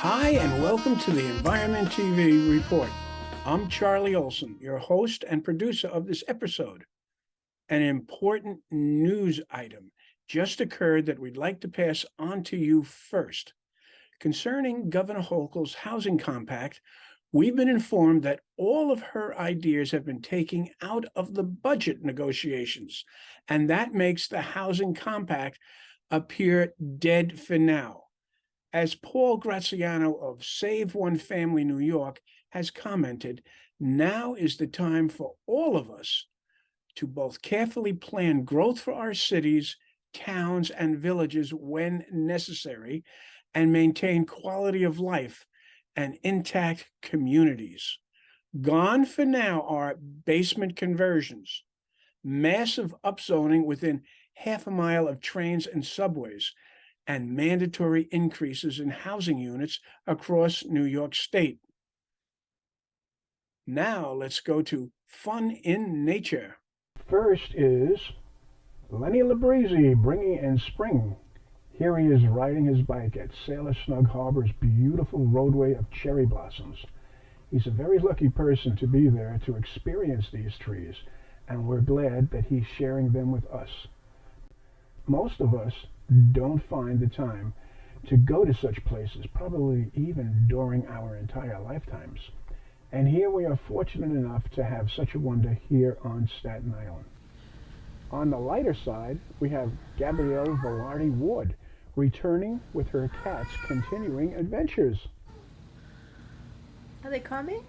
Hi, and welcome to the Environment TV report. I'm Charlie Olson, your host and producer of this episode. An important news item just occurred that we'd like to pass on to you first. Concerning Governor Hochul's housing compact, we've been informed that all of her ideas have been taken out of the budget negotiations, and that makes the housing compact appear dead for now. As Paul Graziano of Save One Family New York has commented, now is the time for all of us to both carefully plan growth for our cities, towns, and villages when necessary, and maintain quality of life and intact communities. Gone for now are basement conversions, massive upzoning within half a mile of trains and subways, and mandatory increases in housing units across New York State. Now let's go to Fun in Nature. First is Lenny Labrizzi bringing in spring. Here he is riding his bike at Sailor Snug Harbor's beautiful roadway of cherry blossoms. He's a very lucky person to be there to experience these trees, and we're glad that he's sharing them with us. Most of us don't find the time to go to such places, probably even during our entire lifetimes. And here we are fortunate enough to have such a wonder here on Staten Island. On the lighter side, we have Gabrielle Velarde Ward returning with her cats' continuing adventures. Are they coming?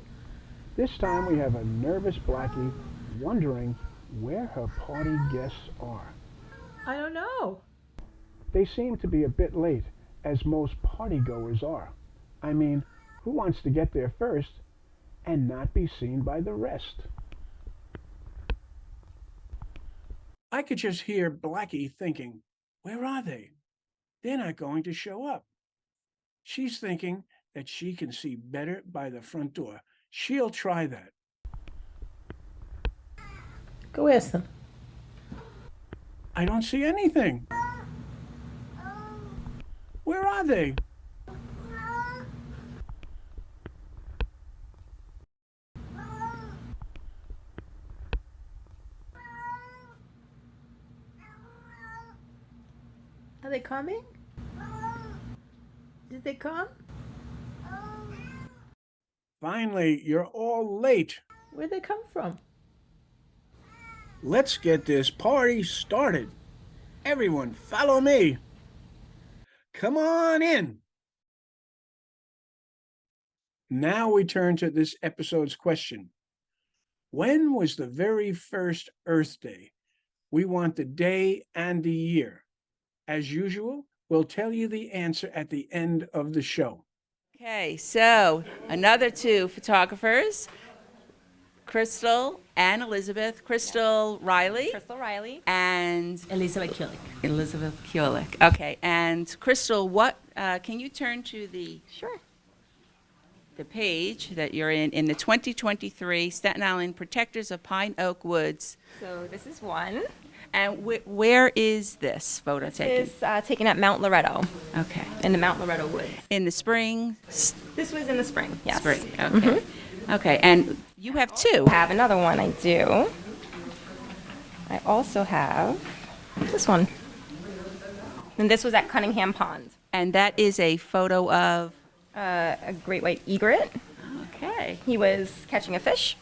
This time we have a nervous Blackie wondering where her party guests are. I don't know. They seem to be a bit late, as most partygoers are. I mean, who wants to get there first and not be seen by the rest? I could just hear Blackie thinking, where are they? They're not going to show up. She's thinking that she can see better by the front door. She'll try that. Go ask them. I don't see anything. Where are they? Are they coming? Did they come? Finally, you're all late. Where'd they come from? Let's get this party started. Everyone, follow me. Come on in. Now we turn to this episode's question. When was the very first Earth Day? We want the day and the year. As usual, we'll tell you the answer at the end of the show. Okay, so another two photographers, Crystal and Elizabeth. Crystal Riley Crystal Riley. and Elizabeth Kulik. Elizabeth Kulik. Okay, and Crystal, what can you turn to the Sure. page that you're in the 2023 Staten Island Protectors of Pine Oak Woods? So this is one. And where is this photo taken? This is taken at Mount Loretto, Okay, in the Mount Loretto Woods. in the spring. This was in the spring, yes. Spring. Okay. Okay, and you have two. I have another one, I do. I also have this one. And this was at Cunningham Pond. And that is a photo of. A great white egret. Okay. He was catching a fish.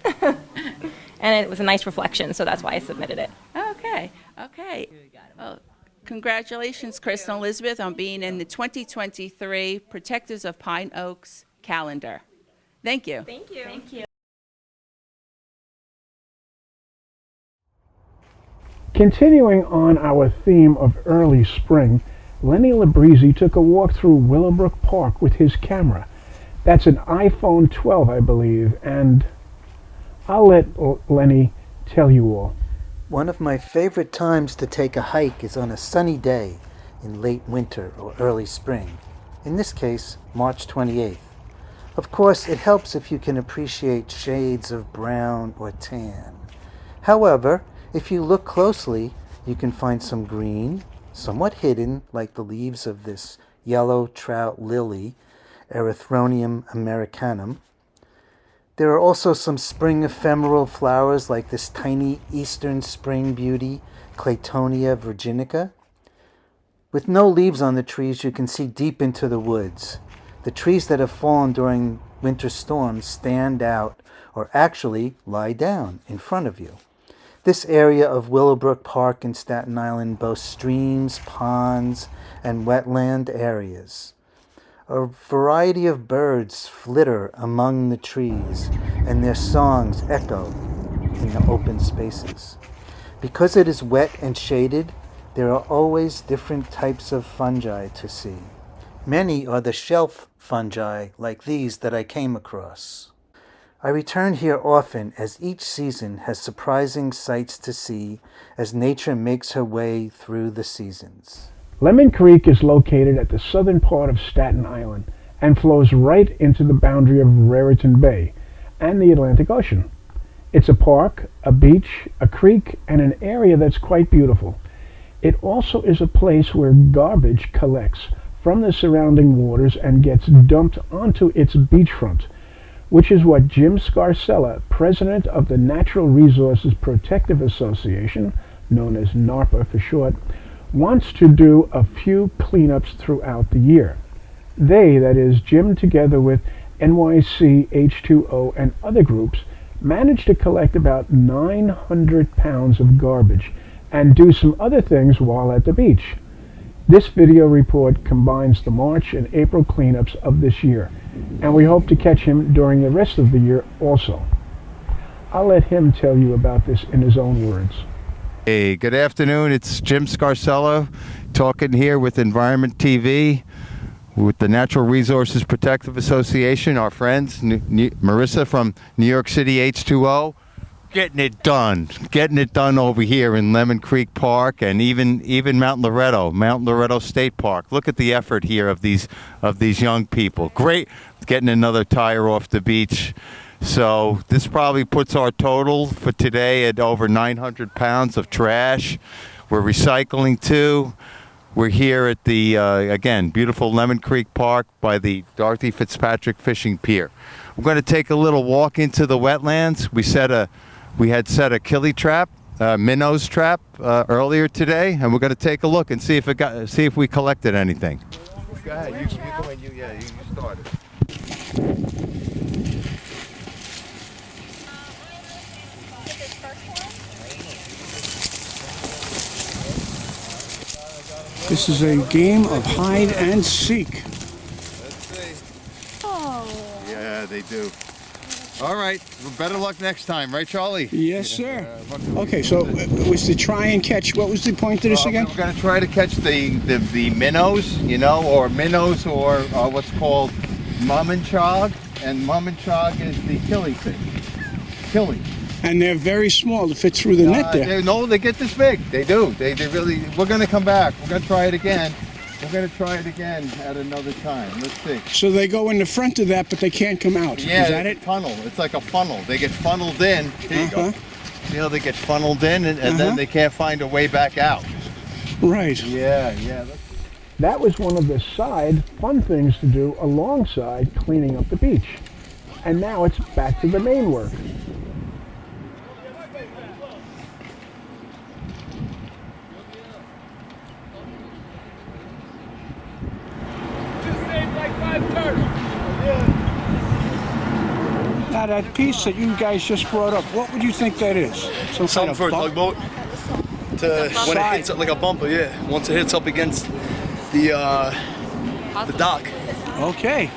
And it was a nice reflection, so that's why I submitted it. Okay, okay. Well, congratulations, Crystal and Elizabeth, on being in the 2023 Protectors of Pine Oaks calendar. Thank you. Thank you. Thank you. Continuing on our theme of early spring, Lenny Labrizzi took a walk through Willowbrook Park with his camera. That's an iPhone 12, I believe, and I'll let Lenny tell you all. One of my favorite times to take a hike is on a sunny day in late winter or early spring. In this case, March 28th. Of course, it helps if you can appreciate shades of brown or tan. However, if you look closely, you can find some green, somewhat hidden, like the leaves of this yellow trout lily, Erythronium americanum. There are also some spring ephemeral flowers like this tiny eastern spring beauty, Claytonia virginica. With no leaves on the trees, you can see deep into the woods. The trees that have fallen during winter storms stand out, or actually lie down in front of you. This area of Willowbrook Park in Staten Island boasts streams, ponds, and wetland areas. A variety of birds flitter among the trees, and their songs echo in the open spaces. Because it is wet and shaded, there are always different types of fungi to see. Many are the shelf fungi like these that I came across. I return here often as each season has surprising sights to see as nature makes her way through the seasons. Lemon Creek is located at the southern part of Staten Island and flows right into the boundary of Raritan Bay and the Atlantic Ocean. It's a park, a beach, a creek, and an area that's quite beautiful. It also is a place where garbage collects from the surrounding waters and gets dumped onto its beachfront, which is what Jim Scarcella, president of the Natural Resources Protective Association, known as NARPA for short, wants to do a few cleanups throughout the year. They, that is, Jim together with NYC, H2O, and other groups, managed to collect about 900 pounds of garbage and do some other things while at the beach. This video report combines the March and April cleanups of this year, and we hope to catch him during the rest of the year also. I'll let him tell you about this in his own words. Hey, good afternoon. It's Jim Scarcella talking here with Environment TV, with the Natural Resources Protective Association, our friends, Marissa from New York City H2O, getting it done over here in Lemon Creek Park and even Mount Loretto State Park. Look at the effort here of these young people. Great, getting another tire off the beach. So this probably puts our total for today at over 900 pounds of trash. We're recycling too. We're here at the, again, beautiful Lemon Creek Park by the Dorothy Fitzpatrick Fishing Pier. We're going to take a little walk into the wetlands. We had set a killie trap, minnows trap earlier today, and we're going to take a look and see if we collected anything. Go ahead, you go in. You started. This is a game of hide and seek. Let's see. Yeah, they do. All right, well, better luck next time, right, Charlie? Yes, sir. Okay, so was to try and catch, what was the point of this again? We're going to try to catch the minnows, or minnows, or what's called mummenchog, and mummenchog is the killie fish. Killie. And they're very small to fit through the net there. They get this big. They do. They really. We're going to come back. We're going to try it again. We're going to try it again at another time. Let's see. So they go in the front of that, but they can't come out. Yeah, is that it? Funnel. It's like a funnel. They get funneled in. Here you go. See how they get funneled in, and then they can't find a way back out. Right. Yeah. That was one of the side fun things to do alongside cleaning up the beach. And now it's back to the main work. Now that piece that you guys just brought up, what would you think that is? Something for a tugboat. When it hits up like a bumper, yeah. Once it hits up against the dock. Okay.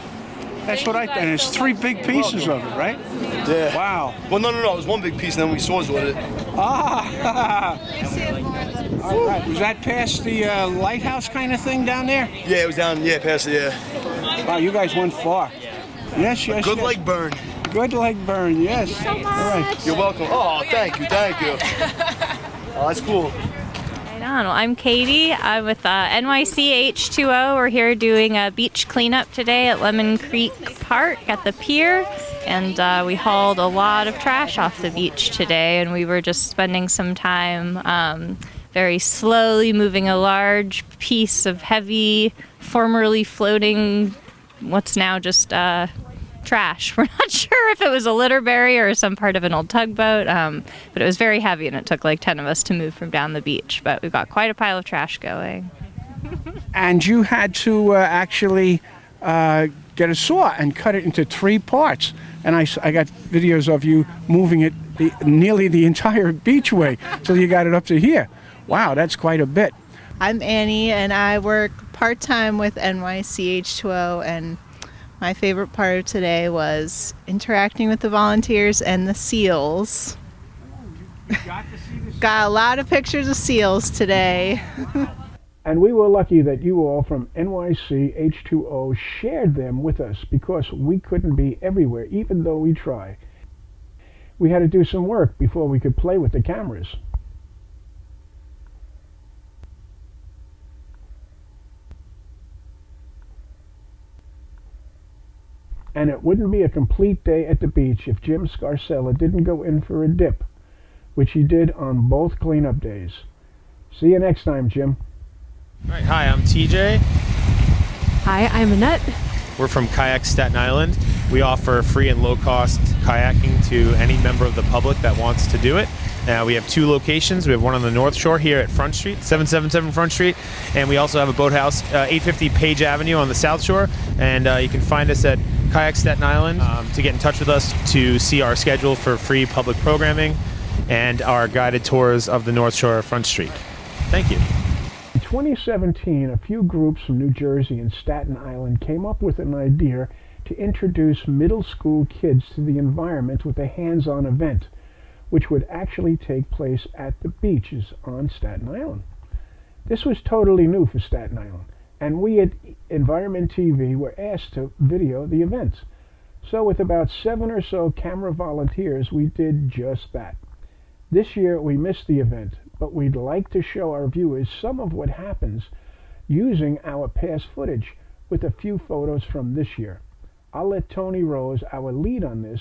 That's what I think. And it's 3 big pieces of it, right? Yeah. Wow. Well, no. It was 1 big piece, and then we swords with it. Ah! All right. Was that past the lighthouse kind of thing down there? Yeah, it was down, past it, yeah. Wow, you guys went far. Yes. Good leg burn. Good leg burn, yes. So much. All right. You're welcome. Oh, thank you. Oh, that's cool. Right on. Well, I'm Katie. I'm with NYC H2O. We're here doing a beach cleanup today at Lemon Creek Park at the pier. And we hauled a lot of trash off the beach today. And we were just spending some time very slowly moving a large piece of heavy, formerly floating what's now just trash. We're not sure if it was a litter barrier or some part of an old tugboat, but it was very heavy and it took like 10 of us to move from down the beach. But we've got quite a pile of trash going. And you had to actually get a saw and cut it into 3 parts. And I got videos of you moving it nearly the entire beachway till you got it up to here. Wow, that's quite a bit. I'm Annie, and I work part-time with NYCH2O, and my favorite part of today was interacting with the volunteers and the seals. Got a lot of pictures of seals today. And we were lucky that you all from NYC H2O shared them with us because we couldn't be everywhere, even though we try. We had to do some work before we could play with the cameras. And it wouldn't be a complete day at the beach if Jim Scarcella didn't go in for a dip, which he did on both cleanup days. See you next time, Jim. All right, hi, I'm TJ. Hi, I'm Annette. We're from Kayak Staten Island. We offer free and low-cost kayaking to any member of the public that wants to do it. We have 2 locations. We have one on the North Shore here at Front Street, 777 Front Street, and we also have a boathouse, 850 Page Avenue on the South Shore. And you can find us at Kayak Staten Island to get in touch with us to see our schedule for free public programming and our guided tours of the North Shore Front Street. Thank you. In 2017, a few groups from New Jersey and Staten Island came up with an idea to introduce middle school kids to the environment with a hands-on event, which would actually take place at the beaches on Staten Island. This was totally new for Staten Island, and we at Environment TV were asked to video the event. So with about 7 or so camera volunteers, we did just that. This year we missed the event, but we'd like to show our viewers some of what happens using our past footage with a few photos from this year. I'll let Tony Rose, our lead on this,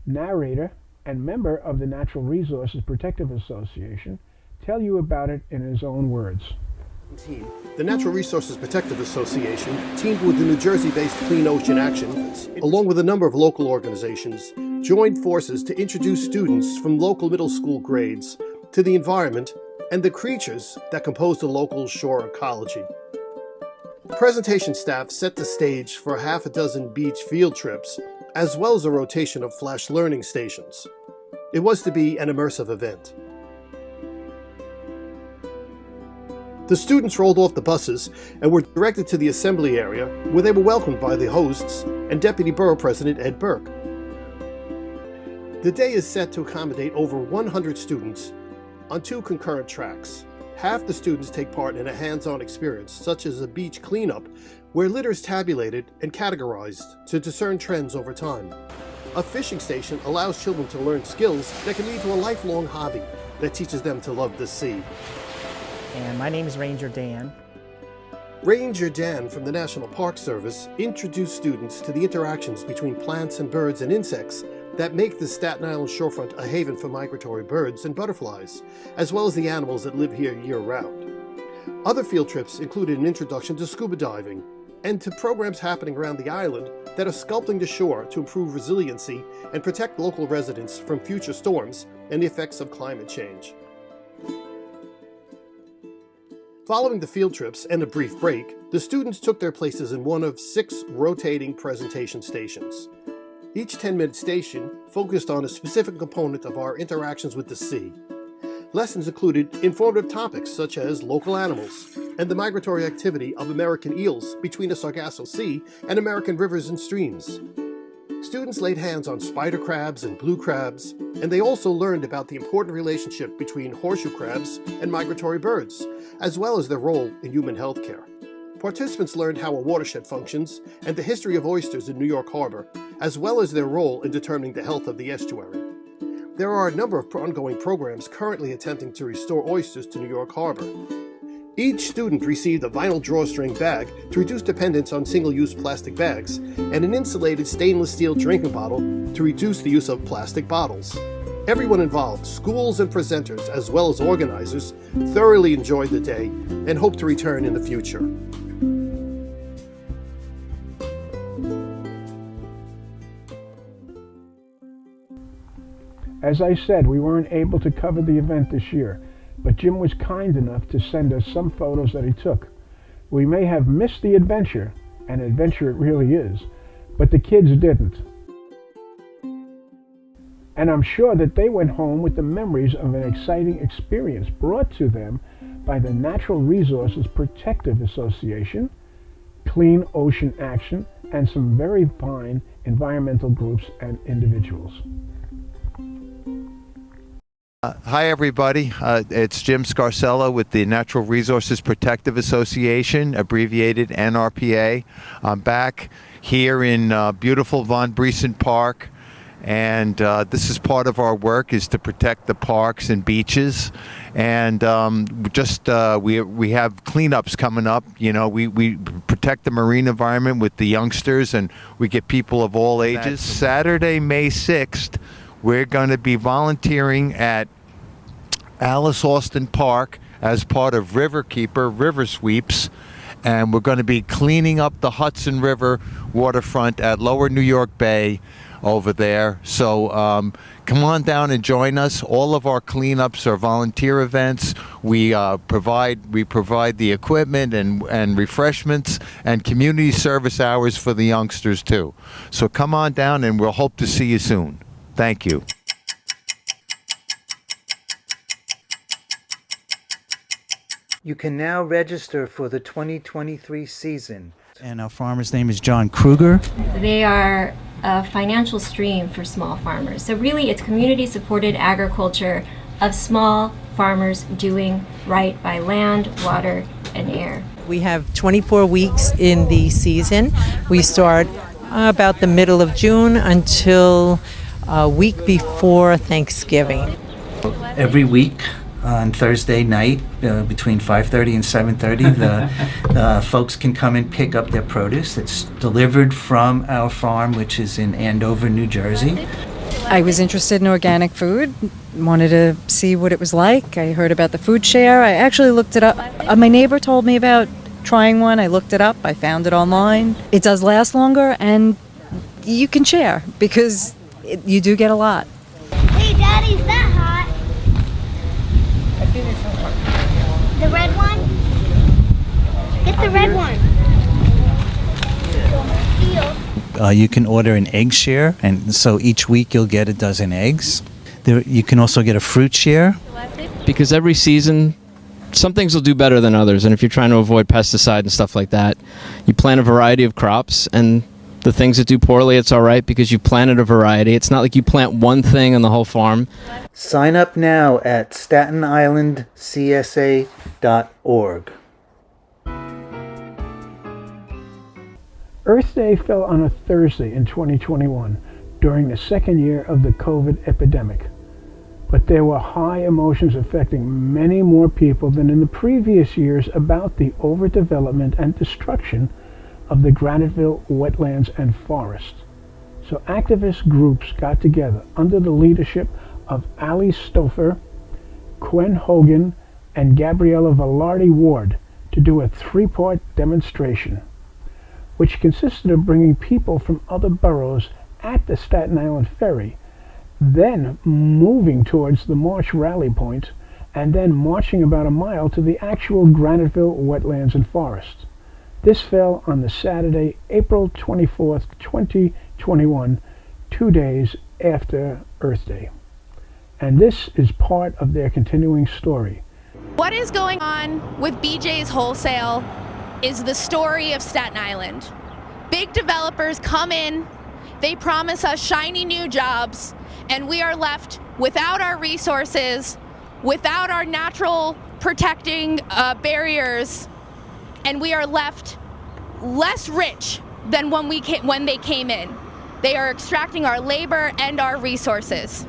narrator and member of the Natural Resources Protective Association, tell you about it in his own words. The Natural Resources Protective Association teamed with the New Jersey-based Clean Ocean Action, along with a number of local organizations, joined forces to introduce students from local middle school grades to the environment and the creatures that compose the local shore ecology. Presentation staff set the stage for half a dozen beach field trips, as well as a rotation of flash learning stations. It was to be an immersive event. The students rolled off the buses and were directed to the assembly area, where they were welcomed by the hosts and Deputy Borough President Ed Burke. The day is set to accommodate over 100 students on 2 concurrent tracks. Half the students take part in a hands-on experience, such as a beach cleanup, where litter is tabulated and categorized to discern trends over time. A fishing station allows children to learn skills that can lead to a lifelong hobby that teaches them to love the sea. And my name is Ranger Dan. Ranger Dan from the National Park Service introduced students to the interactions between plants and birds and insects that make the Staten Island shorefront a haven for migratory birds and butterflies, as well as the animals that live here year-round. Other field trips included an introduction to scuba diving and to programs happening around the island that are sculpting the shore to improve resiliency and protect local residents from future storms and the effects of climate change. Following the field trips and a brief break, the students took their places in one of 6 rotating presentation stations. Each 10-minute station focused on a specific component of our interactions with the sea. Lessons included informative topics such as local animals and the migratory activity of American eels between the Sargasso Sea and American rivers and streams. Students laid hands on spider crabs and blue crabs, and they also learned about the important relationship between horseshoe crabs and migratory birds, as well as their role in human health care. Participants learned how a watershed functions and the history of oysters in New York Harbor, as well as their role in determining the health of the estuary. There are a number of ongoing programs currently attempting to restore oysters to New York Harbor. Each student received a vinyl drawstring bag to reduce dependence on single-use plastic bags, and an insulated stainless steel drinking bottle to reduce the use of plastic bottles. Everyone involved, schools and presenters, as well as organizers, thoroughly enjoyed the day and hope to return in the future. As I said, we weren't able to cover the event this year, but Jim was kind enough to send us some photos that he took. We may have missed the adventure, an adventure it really is, but the kids didn't. And I'm sure that they went home with the memories of an exciting experience brought to them by the Natural Resources Protective Association, Clean Ocean Action, and some very fine environmental groups and individuals. Hi, everybody. It's Jim Scarsello with the Natural Resources Protective Association, abbreviated NRPA. I'm back here in beautiful Von Briesen Park, and this is part of our work, is to protect the parks and beaches. And we have cleanups coming up. You know, we protect the marine environment with the youngsters, and we get people of all ages. Saturday, May 6th, we're going to be volunteering at Alice Austin Park as part of Riverkeeper River Sweeps, and we're going to be cleaning up the Hudson River waterfront at Lower New York Bay over there. So come on down and join us. All of our cleanups are volunteer events. We provide the equipment and refreshments and community service hours for the youngsters too. So come on down, and we'll hope to see you soon. Thank you. You can now register for the 2023 season. And our farmer's name is John Kruger. They are a financial stream for small farmers. So really it's community-supported agriculture of small farmers doing right by land, water, and air. We have 24 weeks in the season. We start about the middle of June until a week before Thanksgiving. Every week on Thursday night between 5:30 and 7:30, the folks can come and pick up their produce. It's delivered from our farm, which is in Andover, New Jersey. I was interested in organic food, wanted to see what it was like. I heard about the food share. I actually looked it up. My neighbor told me about trying one. I looked it up. I found it online. It does last longer, and you can share because you do get a lot. Hey, Daddy's that hot? The red one? Get the red one. You can order an egg share, and so each week you'll get a dozen eggs. You can also get a fruit share. Because every season, some things will do better than others, and if you're trying to avoid pesticide and stuff like that, you plant a variety of crops, and the things that do poorly, it's all right because you planted a variety. It's not like you plant one thing on the whole farm. Sign up now at StatenIslandCSA.org. Earth Day fell on a Thursday in 2021 during the second year of the COVID epidemic. But there were high emotions affecting many more people than in the previous years about the overdevelopment and destruction of the Graniteville wetlands and forests. So activist groups got together under the leadership of Ali Stouffer, Quen Hogan, and Gabriella Velarde Ward to do a three-part demonstration, which consisted of bringing people from other boroughs at the Staten Island Ferry, then moving towards the March rally point, and then marching about a mile to the actual Graniteville wetlands and forests. This fell on the Saturday, April 24th, 2021, 2 days after Earth Day. And this is part of their continuing story. What is going on with BJ's Wholesale is the story of Staten Island. Big developers come in, they promise us shiny new jobs, and we are left without our resources, without our natural protecting barriers, and we are left less rich than when they came in. They are extracting our labor and our resources.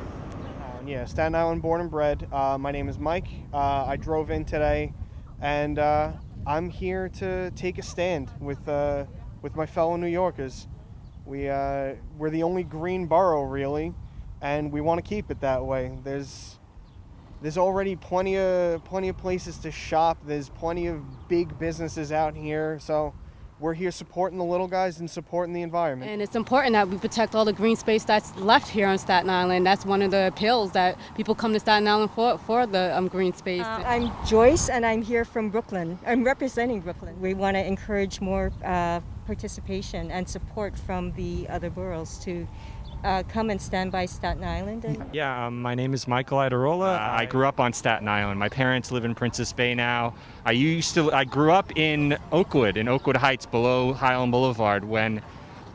Yeah, Staten Island born and bred. My name is Mike. I drove in today, and I'm here to take a stand with my fellow New Yorkers. We're the only green borough, really, and we want to keep it that way. There's already plenty of places to shop. There's plenty of big businesses out here, so we're here supporting the little guys and supporting the environment. And it's important that we protect all the green space that's left here on Staten Island. That's one of the appeals that people come to Staten Island for the green space. I'm Joyce, and I'm here from Brooklyn. I'm representing Brooklyn. We want to encourage more participation and support from the other boroughs to come and stand by Staten Island. My name is Michael Iderola. I grew up on Staten Island. My parents live in Princess Bay now. I grew up in Oakwood Heights, below Highland Boulevard, when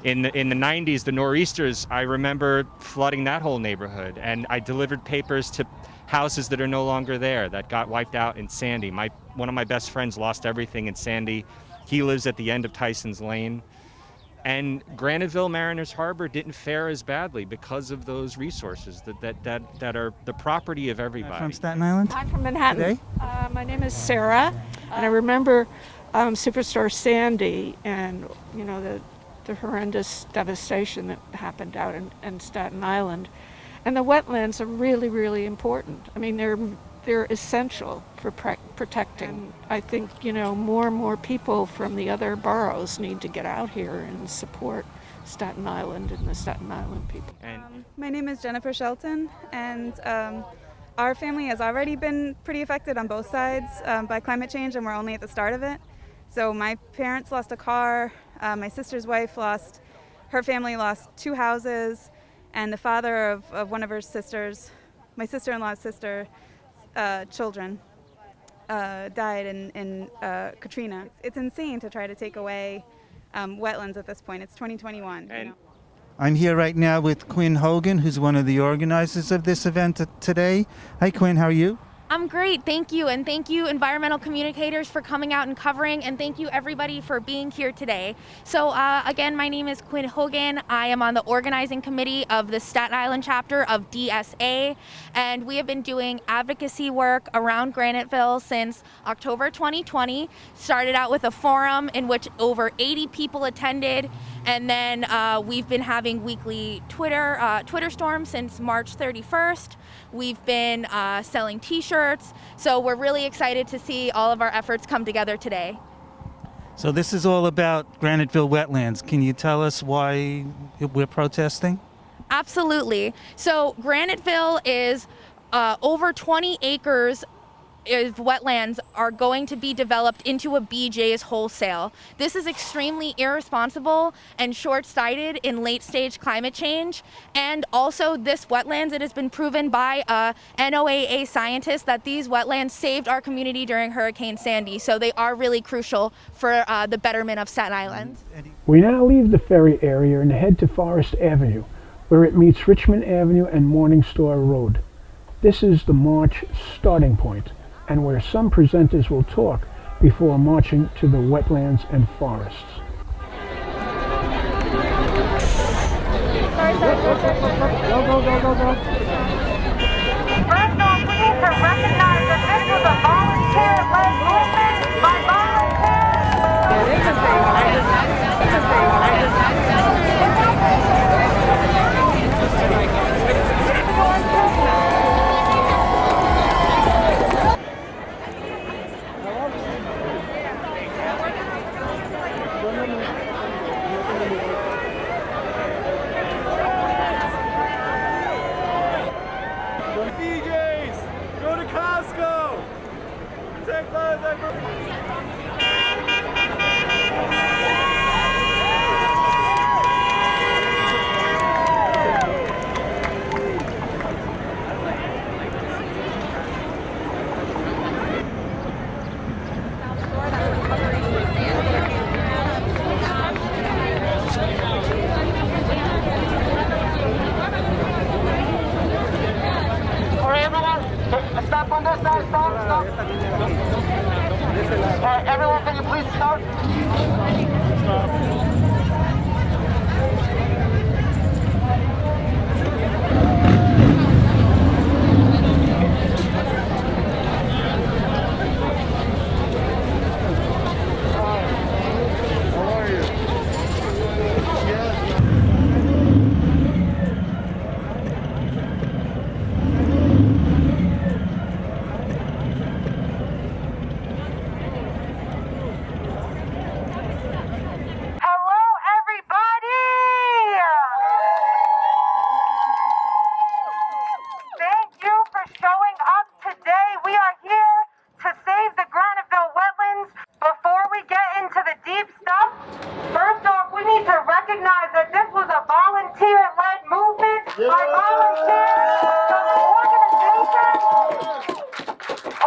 in the 90s, the nor'easters, I remember flooding that whole neighborhood. And I delivered papers to houses that are no longer there, that got wiped out in Sandy. One of my best friends lost everything in Sandy. He lives at the end of Tyson's Lane. And Graniteville Mariners Harbor didn't fare as badly because of those resources that are the property of everybody. From Staten Island? I'm from Manhattan. Today? My name is Sarah, and I remember Superstorm Sandy and the horrendous devastation that happened out in Staten Island. And the wetlands are really, really important. I mean, they're essential for protecting. I think, more and more people from the other boroughs need to get out here and support Staten Island and the Staten Island people. My name is Jennifer Shelton, and our family has already been pretty affected on both sides by climate change, and we're only at the start of it. So my parents lost a car, my sister's wife her family lost 2 houses, and the father of one of her sisters, my sister-in-law's sister, children died in Katrina. It's insane to try to take away wetlands at this point. It's 2021. I'm here right now with Quinn Hogan, who's one of the organizers of this event today. Hi, Quinn. How are you? I'm great, thank you, and thank you environmental communicators for coming out and covering, and thank you everybody for being here today. So again, my name is Quinn Hogan. I am on the organizing committee of the Staten Island chapter of DSA, and we have been doing advocacy work around Graniteville since October 2020. Started out with a forum in which over 80 people attended, and then we've been having weekly Twitter storms since March 31st. We've been selling t-shirts, so we're really excited to see all of our efforts come together today. So this is all about Graniteville wetlands. Can you tell us why we're protesting? Absolutely. So Graniteville is over 20 acres of wetlands are going to be developed into a BJ's wholesale. This is extremely irresponsible and short-sighted in late-stage climate change. And also this wetlands, it has been proven by NOAA scientists that these wetlands saved our community during Hurricane Sandy. So they are really crucial for the betterment of Staten Island. We now leave the ferry area and head to Forest Avenue, where it meets Richmond Avenue and Morningstar Road. This is the march starting point, and where some presenters will talk before marching to the wetlands and forests. Go. First off, we need to recognize that this was a volunteer-led movement by BJ's! Go to Costco! Take Stop on this side, stop. Everyone, can you please stop? into the deep stuff, first off, we need to recognize that this was a volunteer-led movement by volunteers from organizations.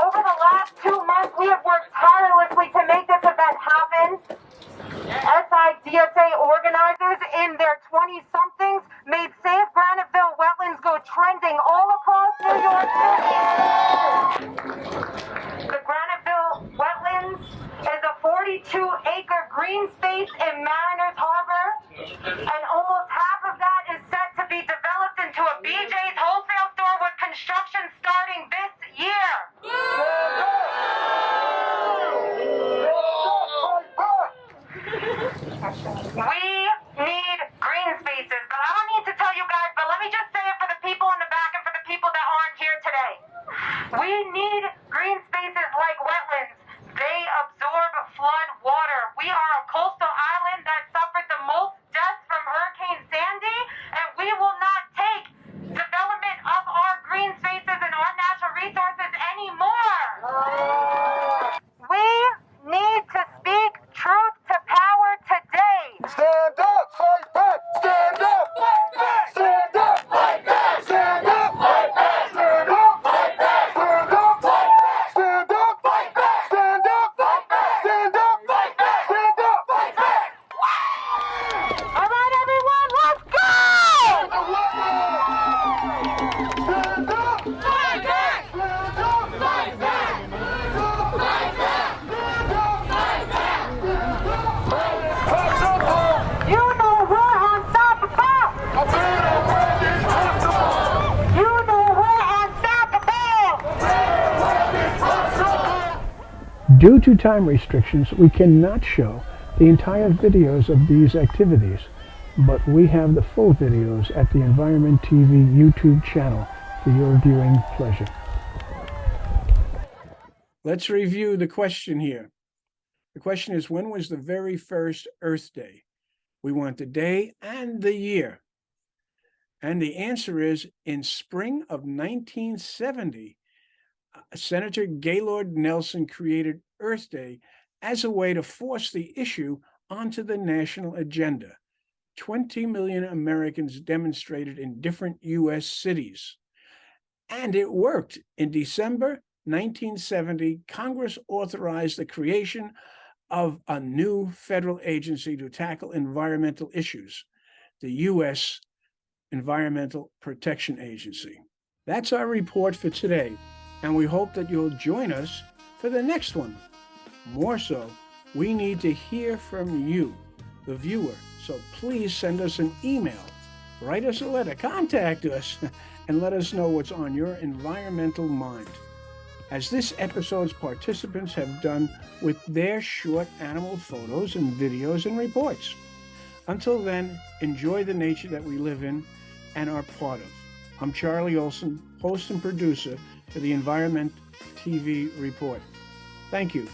Over the last 2 months, we have worked tirelessly to make this event happen. SIDSA organizers in their 20-somethings made Save Graniteville Wetlands go trending all across New York City. The Graniteville Wetlands is a 42-acre green space in Mariners Harbor, and almost half of that is set to be developed into a BJ's wholesale store with construction starting this year. We need green spaces, but I don't need to tell you guys, but let me just say it for the people in the back and for the people that aren't here today. We need green spaces like wetlands. They absorb flood water. We are a coastal island that suffered the most deaths from Hurricane Sandy, and we will not take development of our green spaces and our natural resources anymore. We need to speak truth to power today. Stand up, fight back. Stand up, fight back. Stand up, fight back. Stand up, fight back. Stand up, fight back. Stand up, fight back. Stand up, fight back. Stand up, fight back. Stand up, fight back. Stand up, fight back. All right, everyone, let's go. Stand up, fight back. Stand up, fight back. Fight back. You know we're unstoppable! You know we're unstoppable! Due to time restrictions, we cannot show the entire videos of these activities, but we have the full videos at the Environment TV YouTube channel for your viewing pleasure. Let's review the question here. The question is, when was the very first Earth Day? We want the day and the year. And the answer is in spring of 1970, Senator Gaylord Nelson created Earth Day as a way to force the issue onto the national agenda. 20 million Americans demonstrated in different U.S. cities. And it worked. In December 1970, Congress authorized the creation of a new federal agency to tackle environmental issues, the U.S. Environmental Protection Agency. That's our report for today, and we hope that you'll join us for the next one. More so, we need to hear from you, the viewer, so please send us an email, write us a letter, contact us, and let us know what's on your environmental mind, as this episode's participants have done with their short animal photos and videos and reports. Until then, enjoy the nature that we live in and are part of. I'm Charlie Olson, host and producer for the Environment TV Report. Thank you.